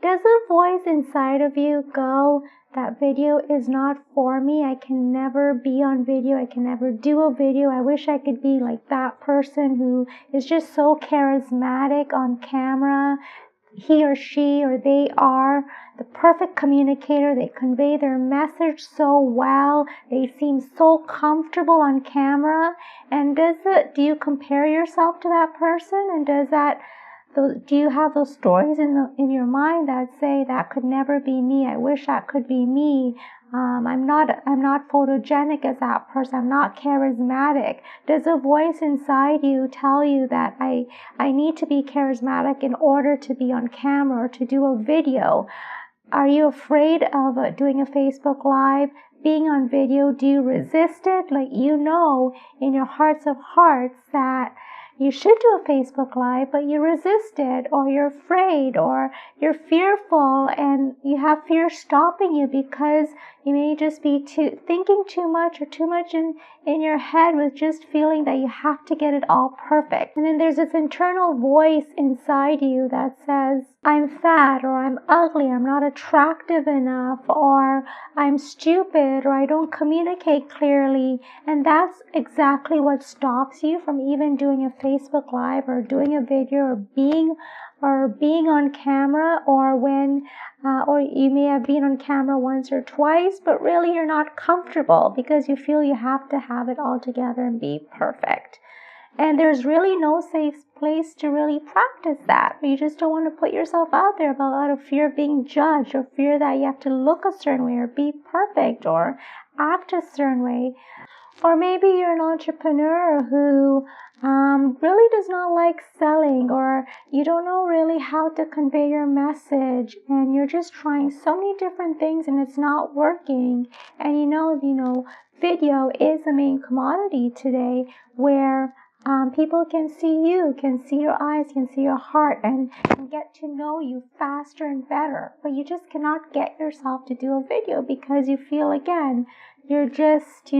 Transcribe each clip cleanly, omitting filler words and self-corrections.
Does a voice inside of you go, that video is not for me, I can never be on video, I can never do a video, I wish I could be like that person who is just so charismatic on camera, he or she or they are the perfect communicator, they convey their message so well, they seem so comfortable on camera, and do you compare yourself to that person, and do you have those stories in your mind that say that could never be me? I wish that could be me. I'm not photogenic as that person. I'm not charismatic. Does a voice inside you tell you that I need to be charismatic in order to be on camera or to do a video? Are you afraid of doing a Facebook Live? Being on video, do you resist it? Like, you know in your hearts of hearts that you should do a Facebook Live, but you resist it, or you're afraid, or you're fearful, and you have fear stopping you because you may just be thinking too much or too much in your head with just feeling that you have to get it all perfect. And then there's this internal voice inside you that says, I'm fat, or I'm ugly, I'm not attractive enough, or I'm stupid, or I don't communicate clearly. And that's exactly what stops you from even doing a Facebook Live or doing a video or being on camera, or or you may have been on camera once or twice, but really you're not comfortable because you feel you have to have it all together and be perfect. And there's really no safe place to really practice that. You just don't want to put yourself out there out of fear of being judged, or fear that you have to look a certain way or be perfect or act a certain way. Or maybe you're an entrepreneur who really does not like selling, or you don't know really how to convey your message, and you're just trying so many different things and it's not working. And you know, video is the main commodity today, where people can see you, can see your eyes, can see your heart, and get to know you faster and better. But you just cannot get yourself to do a video because you feel, again, you're just,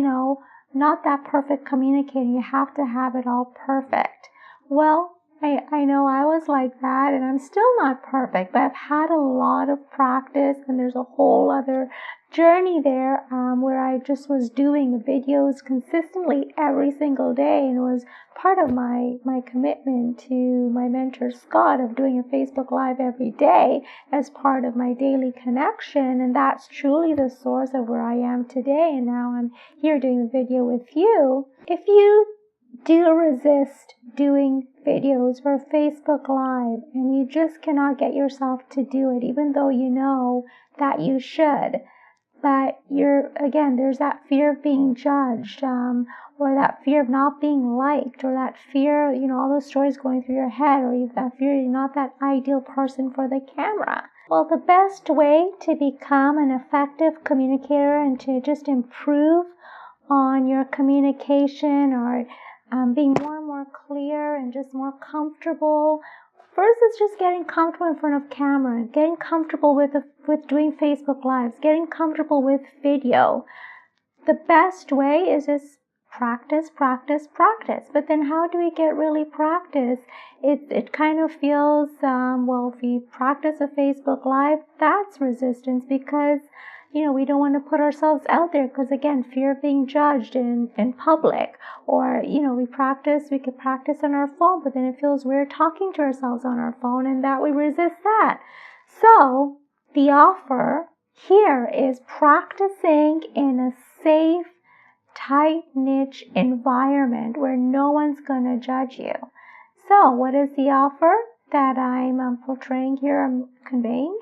not that perfect communicator. You have to have it all perfect. Well, I know I was like that, and I'm still not perfect, but I've had a lot of practice, and there's a whole other journey there where I just was doing videos consistently every single day, and it was part of my commitment to my mentor Scott of doing a Facebook Live every day as part of my daily connection, and that's truly the source of where I am today. And now I'm here doing the video with you. If you do resist doing videos or Facebook Live and you just cannot get yourself to do it, even though you know that you should, but there's that fear of being judged, or that fear of not being liked, or that fear, all those stories going through your head, or that fear you're not that ideal person for the camera. Well, the best way to become an effective communicator and to just improve on your communication, or being more and more clear and just more comfortable. First, it's just getting comfortable in front of camera, getting comfortable with doing Facebook Lives, getting comfortable with video. The best way is just practice. But then how do we get really practice? It kind of feels, if we practice a Facebook Live, that's resistance because we don't want to put ourselves out there because, again, fear of being judged in public. Or, we could practice on our phone, but then it feels weird talking to ourselves on our phone, and that we resist that. So the offer here is practicing in a safe, tight niche environment where no one's going to judge you. So what is the offer that I'm portraying here, I'm conveying?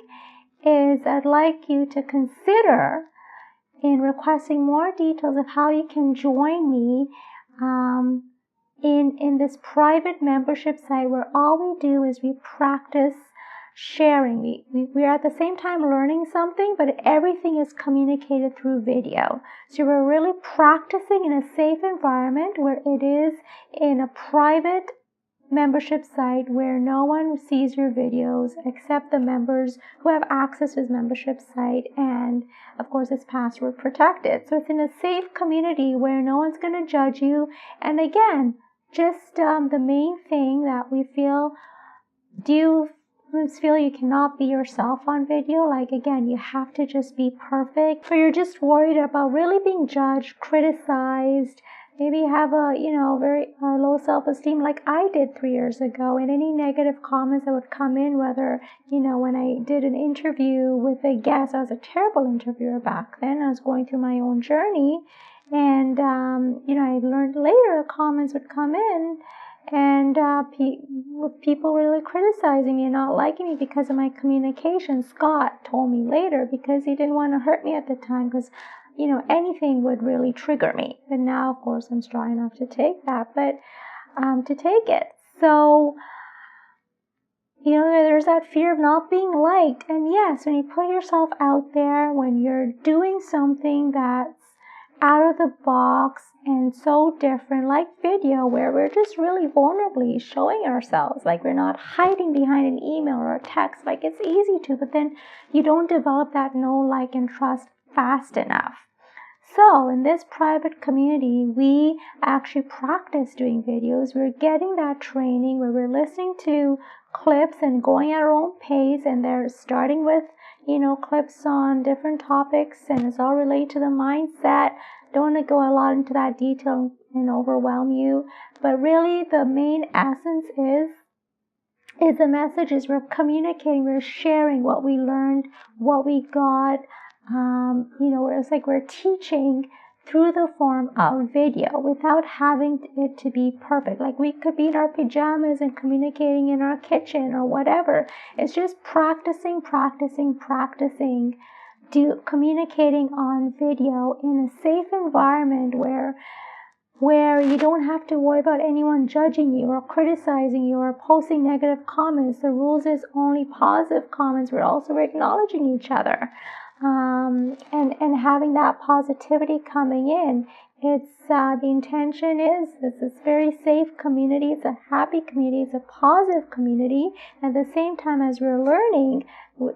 Is I'd like you to consider in requesting more details of how you can join me in this private membership site where all we do is we practice sharing. We are at the same time learning something, but everything is communicated through video. So we're really practicing in a safe environment where it is in a private membership site where no one sees your videos except the members who have access to this membership site, and of course it's password protected. So it's in a safe community where no one's going to judge you. And again, just the main thing that we feel, do you sometimes feel you cannot be yourself on video. Like, again, you have to just be perfect, or you're just worried about really being judged, criticized. Maybe you have a, very low self-esteem like I did 3 years ago, and any negative comments that would come in, whether, when I did an interview with a guest, I was a terrible interviewer back then. I was going through my own journey, and, I learned later comments would come in, and people really criticizing me and not liking me because of my communication. Scott told me later, because he didn't want to hurt me at the time, because anything would really trigger me. But now, of course, I'm strong enough to take that, but to take it. So, there's that fear of not being liked. And yes, when you put yourself out there, when you're doing something that's out of the box and so different, like video, where we're just really vulnerably showing ourselves, like we're not hiding behind an email or a text, like it's easy to, but then you don't develop that know, like, and trust fast enough. So in this private community, we actually practice doing videos. We're getting that training where we're listening to clips and going at our own pace, and they're starting with, clips on different topics, and it's all related to the mindset. Don't want to go a lot into that detail and overwhelm you, but really the main essence is the message is we're communicating, we're sharing what we learned, what we got. It's like we're teaching through the form of video without having it to be perfect. Like, we could be in our pajamas and communicating in our kitchen or whatever. It's just practicing, communicating on video in a safe environment where you don't have to worry about anyone judging you or criticizing you or posting negative comments. The rules is only positive comments. We're acknowledging each other. And having that positivity coming in. It's the intention is this is very safe community. It's a happy community. It's a positive community. At the same time as we're learning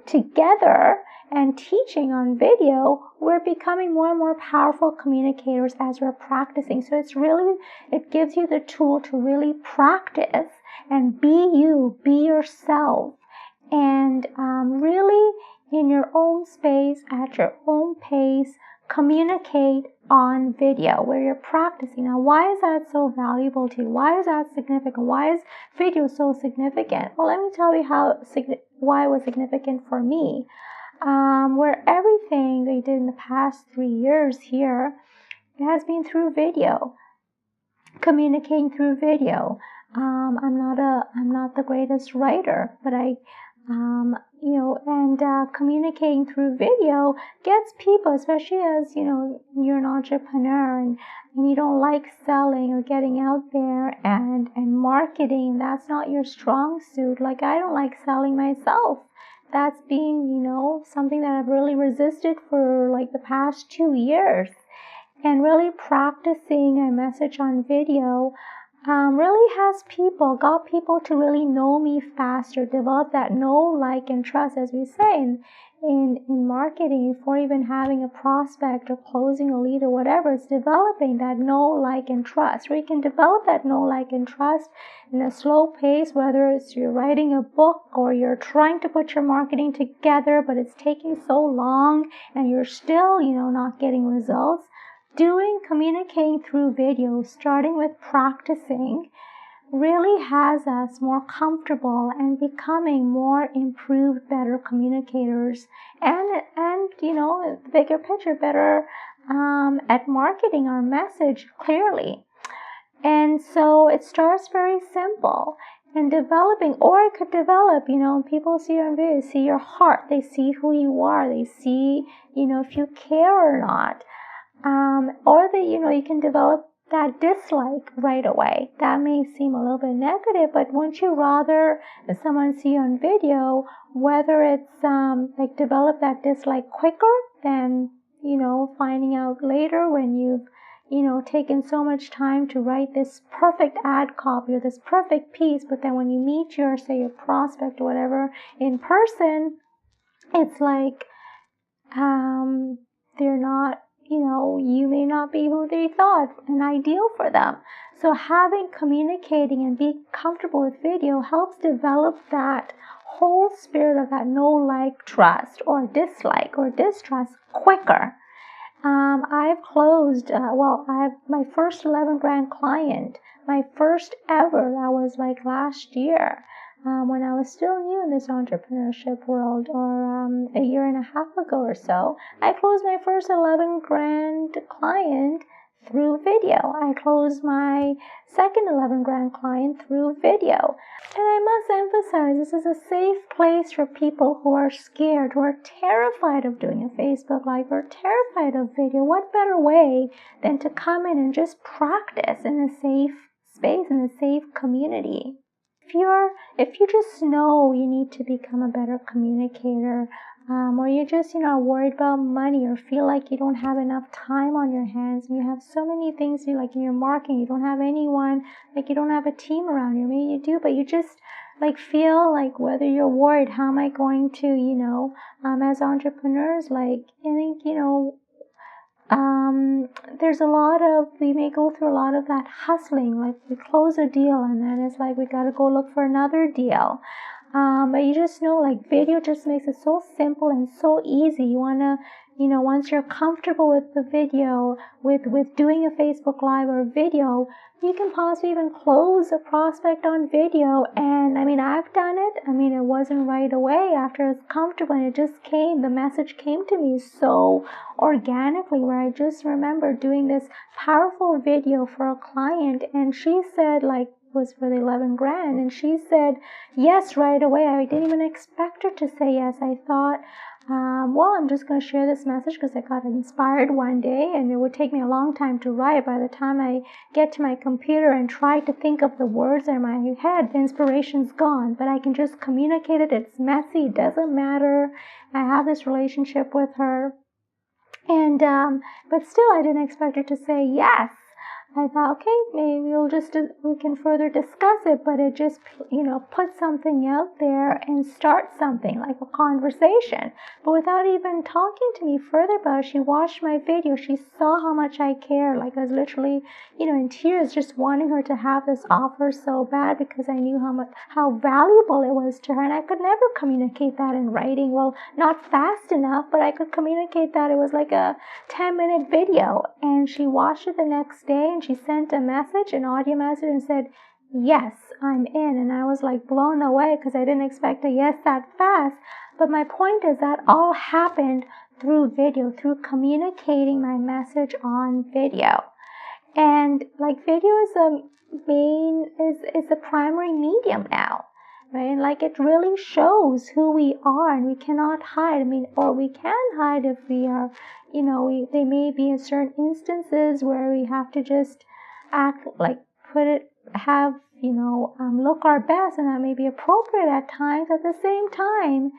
together and teaching on video, we're becoming more and more powerful communicators as we're practicing. So it gives you the tool to really practice and be you, be yourself, and really in your own space, at your own pace, communicate on video where you're practicing. Now, why is that so valuable to you? Why is that significant? Why is video so significant? Well, let me tell you why it was significant for me. Where everything they did in the past 3 years here, it has been through video, communicating through video. I'm not the greatest writer, but communicating through video gets people, especially as, you're an entrepreneur and you don't like selling or getting out there and marketing. That's not your strong suit. Like, I don't like selling myself. That's been, something that I've really resisted for like the past 2 years. And really practicing a message on video really got people to really know me faster, develop that know, like, and trust, as we say in marketing, before even having a prospect or closing a lead or whatever. It's developing that know, like, and trust, where you can develop that know, like, and trust in a slow pace, whether it's you're writing a book or you're trying to put your marketing together, but it's taking so long and you're still, not getting results. Communicating through video, starting with practicing, really has us more comfortable and becoming more improved, better communicators, and the bigger picture, better at marketing our message clearly. And so it starts very simple and developing, or it could develop, people see your video, see your heart, they see who you are, they see, if you care or not. Or that, you can develop that dislike right away. That may seem a little bit negative, but wouldn't you rather someone see you on video, whether it's like develop that dislike quicker than, finding out later when you've, taken so much time to write this perfect ad copy or this perfect piece, but then when you meet your prospect or whatever in person, it's like they're not, you may not be who they thought and ideal for them. So communicating and being comfortable with video helps develop that whole spirit of that no, like, trust or dislike or distrust quicker. I've closed, my first 11 grand client, my first ever, that was like last year, when I was still new in this entrepreneurship world, or a year and a half ago or so. I closed my first 11 grand client through video. I closed my second 11 grand client through video. And I must emphasize, this is a safe place for people who are scared, who are terrified of doing a Facebook Live, or terrified of video. What better way than to come in and just practice in a safe space, in a safe community? If you just know you need to become a better communicator, or you just, are worried about money, or feel like you don't have enough time on your hands, and you have so many things you like in your marketing, you don't have anyone, like you don't have a team around you. Maybe you do, but you just like feel like, whether you're worried, how am I going to, as entrepreneurs, like, I think, there's we may go through a lot of that hustling, like we close a deal and then it's like we got to go look for another deal. But you just know, like, video just makes it so simple and so easy. You want to, once you're comfortable with the video, with doing a Facebook Live or video, you can possibly even close a prospect on video. And I mean, I've done it. I mean, it wasn't right away. After it's comfortable, and it just came, the message came to me so organically, where I just remember doing this powerful video for a client, and she said, like, was for the 11 grand, and she said yes right away. I didn't even expect her to say yes. I thought, I'm just going to share this message because I got inspired one day, and it would take me a long time to write. By the time I get to my computer and try to think of the words in my head, the inspiration's gone, but I can just communicate it. It's messy, it doesn't matter. I have this relationship with her, and but still I didn't expect her to say yes. I thought, okay, maybe we can further discuss it, but it just, put something out there and start something, like a conversation. But without even talking to me further about it, she watched my video. She saw how much I care. Like, I was literally, in tears, just wanting her to have this offer so bad, because I knew how valuable it was to her. And I could never communicate that in writing. Well, not fast enough, but I could communicate that. It was like a 10-minute video. And she watched it the next day, and she sent a message, an audio message, and said, yes, I'm in. And I was like blown away, because I didn't expect a yes that fast. But my point is that all happened through video, through communicating my message on video. And like, video is the primary medium now, right? And like, it really shows who we are, and we cannot hide. I mean, or we can hide if we are, there may be in certain instances where we have to just act like, look our best, and that may be appropriate at times. At the same time,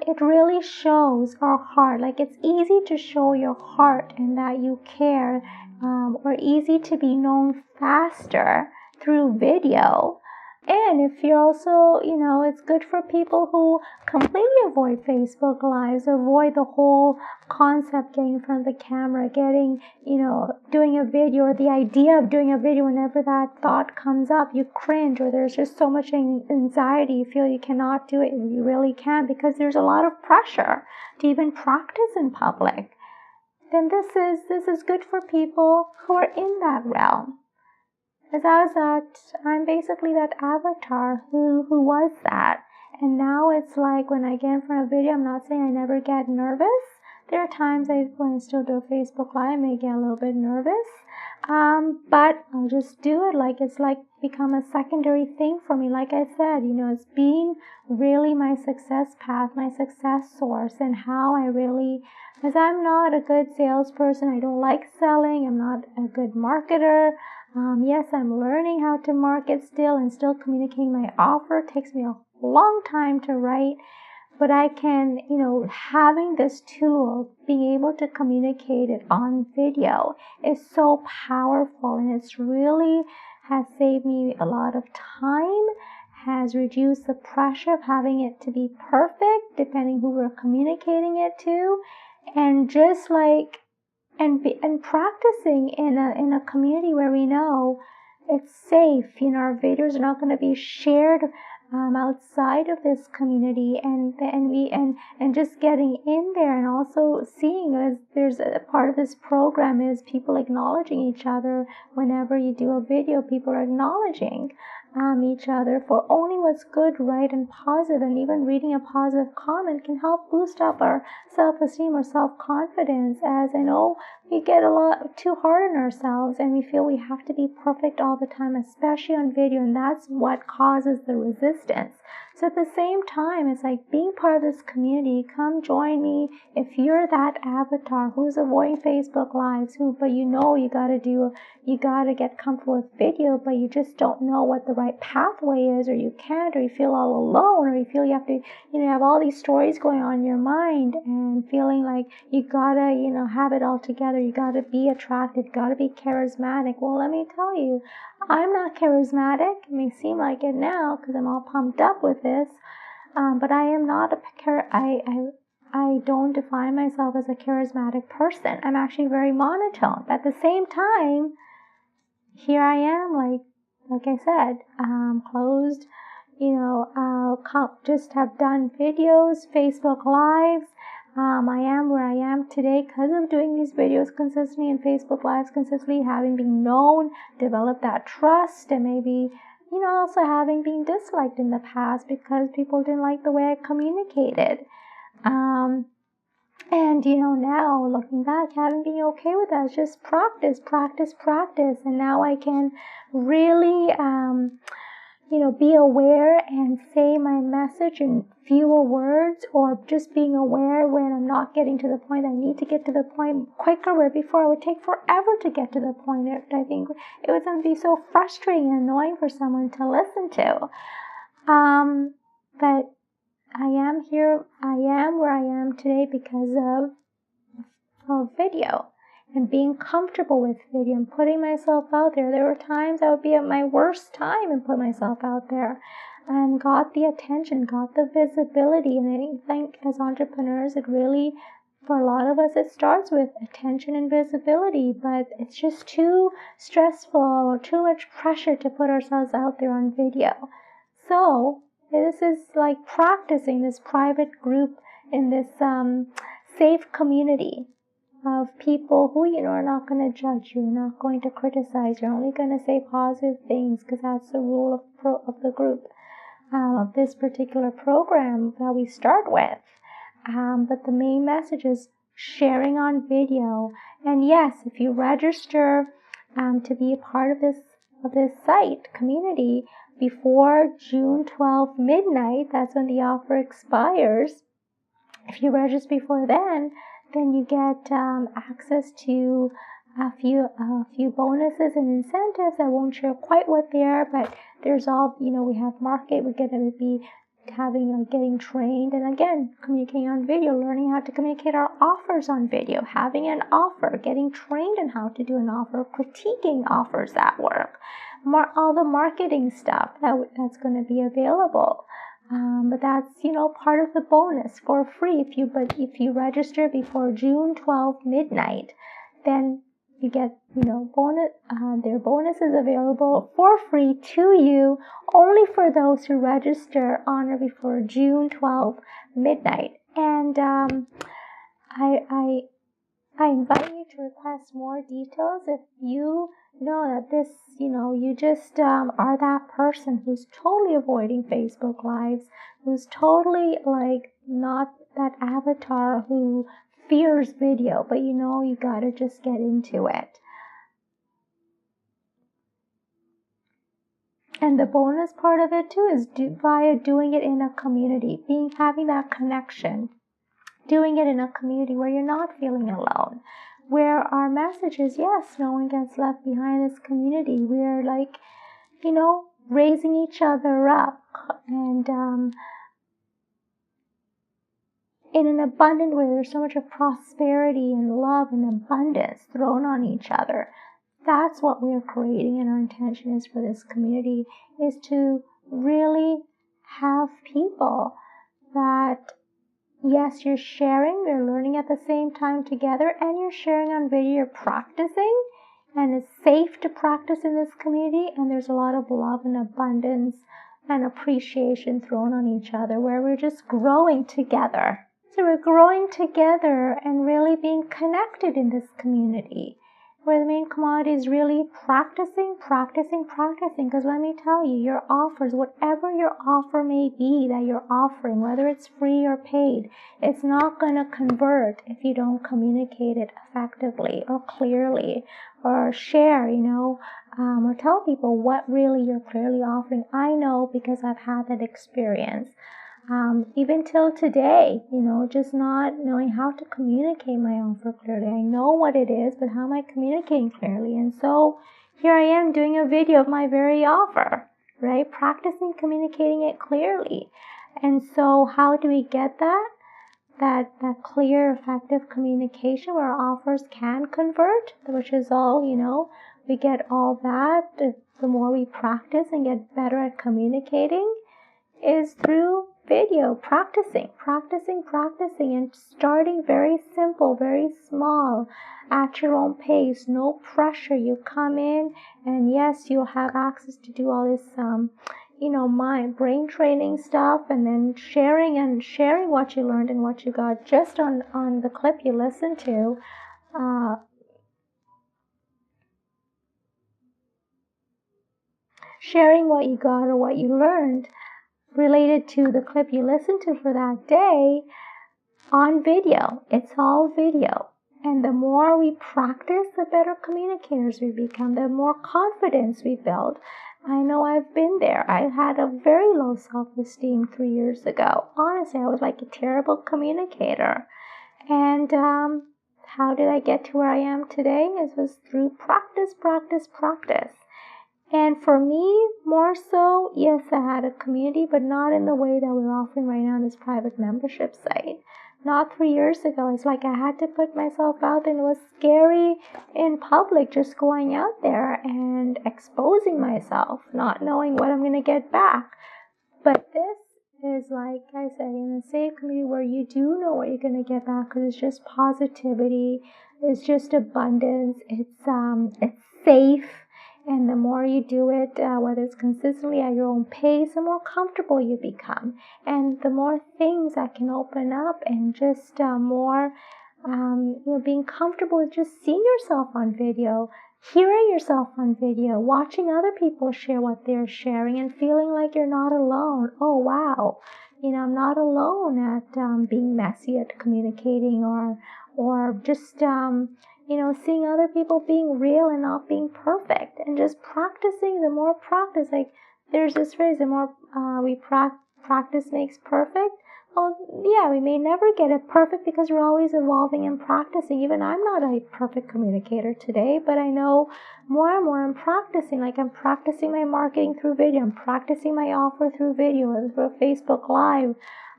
it really shows our heart. Like, it's easy to show your heart and that you care, or easy to be known faster through video. And if you're also, it's good for people who completely avoid Facebook Lives, avoid the whole concept, getting in front of the camera, doing a video, or the idea of doing a video. Whenever that thought comes up, you cringe, or there's just so much anxiety, you feel you cannot do it, and you really can, because there's a lot of pressure to even practice in public. Then this is good for people who are in that realm. As I'm basically that avatar who was that. And now it's like, when I get in front of a video, I'm not saying I never get nervous. There are times when I still do a Facebook Live, I may get a little bit nervous. But I'll just do it. Like, it's like become a secondary thing for me. Like I said, it's been really my success path, my success source, and how I really, because I'm not a good salesperson. I don't like selling. I'm not a good marketer. Yes, I'm learning how to market still, and still communicating my offer. It takes me a long time to write, but I can, having this tool, being able to communicate it on video is so powerful, and it's really has saved me a lot of time, has reduced the pressure of having it to be perfect, depending who we're communicating it to, and just like, and practicing in a community where we know it's safe. Our videos are not going to be shared outside of this community, and just getting in there, and also seeing as there's a part of this program is people acknowledging each other. Whenever you do a video, people are acknowledging each other for only what's good, right, and positive, and even reading a positive comment can help boost up our self-esteem or self-confidence, as I know we get a lot too hard on ourselves and we feel we have to be perfect all the time, especially on video, and that's what causes the resistance. So at the same time, it's like being part of this community. Come join me if you're that avatar who's avoiding Facebook Lives, but you know you gotta get comfortable with video, but you just don't know what the right pathway is, or you can't, or you feel all alone, or you feel you have to, have all these stories going on in your mind and feeling like you gotta, have it all together. You gotta be attractive, you gotta be charismatic. Well, let me tell you, I'm not charismatic. It may seem like it now because I'm all pumped up with this, but I am not I don't define myself as a charismatic person. I'm actually very monotone. But at the same time, here I am, like I said, closed. Just have done videos, Facebook Lives. I am where I am today because of doing these videos consistently and Facebook Lives consistently, having been known, developed that trust, and maybe, also having been disliked in the past because people didn't like the way I communicated. And, now looking back, having been okay with that, it's just practice. And now I can really, be aware and say my message in fewer words, or just being aware when I'm not getting to the point. I need to get to the point quicker, where before it would take forever to get to the point. I think it was going to be so frustrating and annoying for someone to listen to. But I am here, I am where I am today because of video and being comfortable with video and putting myself out there. There were times I would be at my worst time and put myself out there and got the attention, got the visibility. And I think as entrepreneurs, it really, for a lot of us, it starts with attention and visibility, but it's just too stressful or too much pressure to put ourselves out there on video. So this is like practicing this private group in this safe community of people who, are not going to judge you, not going to criticize. You're only going to say positive things because that's the rule of the group, of this particular program that we start with. But the main message is sharing on video. And yes, if you register to be a part of this site community before June 12th midnight, that's when the offer expires. If you register before then you get access to a few bonuses and incentives. I won't share quite what they are, but there's all, we have market, we're going to be getting trained, and again, communicating on video, learning how to communicate our offers on video, having an offer, getting trained on how to do an offer, critiquing offers at work, all the marketing stuff that's going to be available. But that's, part of the bonus for free. If you register before June 12th midnight, then you get, their bonuses available for free to you, only for those who register on or before June 12th midnight. And I invite you to request more details if you know that this, you just are that person who's totally avoiding Facebook Lives, who's totally not that avatar who fears video, but you gotta just get into it. And the bonus part of it too is via doing it in a community, having that connection, doing it in a community where you're not feeling alone, where our message is, yes, no one gets left behind. This community, we're raising each other up, and in an abundant way. There's so much of prosperity and love and abundance thrown on each other. That's what we're creating, and our intention is for this community is to really have people that, yes, you're sharing, you're learning at the same time together, and you're sharing on video, you're practicing, and it's safe to practice in this community, and there's a lot of love and abundance and appreciation thrown on each other, where we're just growing together. So we're growing together and really being connected in this community, where the main commodity is really practicing. Because let me tell you, your offers, whatever your offer may be that you're offering, whether it's free or paid, it's not going to convert if you don't communicate it effectively or clearly, or share, or tell people what really you're clearly offering. I know because I've had that experience. Even till today, just not knowing how to communicate my offer clearly. I know what it is, but how am I communicating clearly? And so here I am doing a video of my very offer, right? Practicing communicating it clearly. And so how do we get that? That clear, effective communication where our offers can convert, which is all, we get all that the more we practice and get better at communicating, is through video, practicing, and starting very simple, very small, at your own pace, no pressure. You come in, and yes, you'll have access to do all this, mind brain training stuff, and then sharing what you learned and what you got just on the clip you listened to. Sharing what you got or what you learned related to the clip you listened to for that day on video. It's all video. And the more we practice, the better communicators we become, the more confidence we build. I know I've been there. I had a very low self-esteem 3 years ago. Honestly, I was like a terrible communicator. And how did I get to where I am today? It was through practice. And for me, more so, yes, I had a community, but not in the way that we're offering right now on this private membership site. Not 3 years ago. It's like I had to put myself out there, and it was scary in public, just going out there and exposing myself, not knowing what I'm going to get back. But this is, like I said, in a safe community where you do know what you're going to get back, because it's just positivity, it's just abundance, it's safe. And the more you do it, whether it's consistently at your own pace, the more comfortable you become. And the more things that can open up, and just more, being comfortable with just seeing yourself on video, hearing yourself on video, watching other people share what they're sharing, and feeling like you're not alone. Oh, wow. I'm not alone at being messy at communicating, or just, seeing other people being real and not being perfect, and just practicing. The more practice, like there's this phrase, the more we practice makes perfect. Well, yeah, we may never get it perfect because we're always evolving and practicing. Even I'm not a perfect communicator today, but I know more and more I'm practicing. Like I'm practicing my marketing through video. I'm practicing my offer through video, through Facebook Live.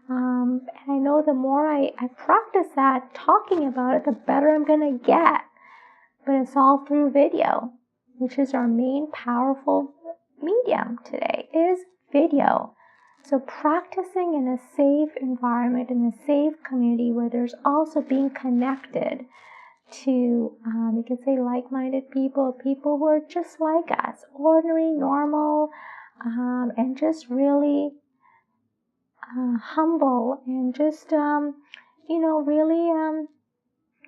And I know the more I practice that, talking about it, the better I'm going to get. But it's all through video, which is our main powerful medium today, is video. So practicing in a safe environment, in a safe community where there's also being connected to, you could say, like-minded people who are just like us, ordinary, normal, and just really humble, and just, really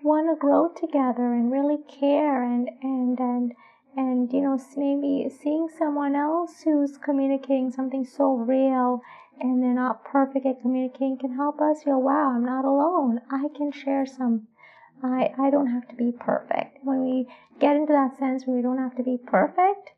want to grow together and really care, and maybe seeing someone else who's communicating something so real and they're not perfect at communicating can help us feel, wow, I'm not alone. I can share some. I don't have to be perfect. When we get into that sense where we don't have to be perfect,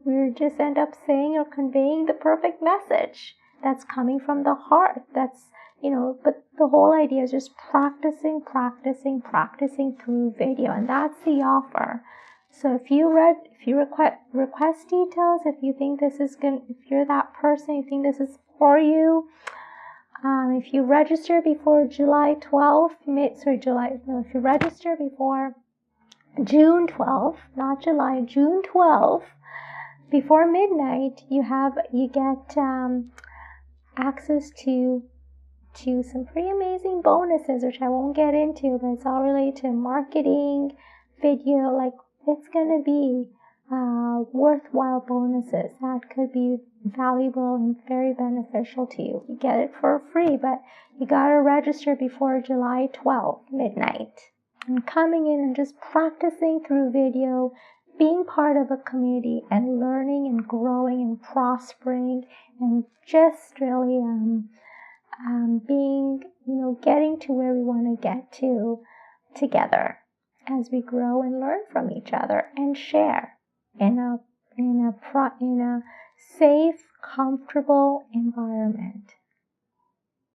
we just end up saying or conveying the perfect message that's coming from the heart. That's, but the whole idea is just practicing through video, and that's the offer. So if you request details, if you think this is if you're that person, you think this is for you, if you register before July 12th, if you register before June 12th, not July, June 12th, before midnight, you get access to some pretty amazing bonuses, which I won't get into, but it's all related to marketing, video. Like, it's going to be worthwhile bonuses. That could be valuable and very beneficial to you. You get it for free, but you gotta register before July 12th, midnight. And coming in and just practicing through video, being part of a community and learning and growing and prospering and just really being, getting to where we want to get to together as we grow and learn from each other and share in a safe, comfortable environment.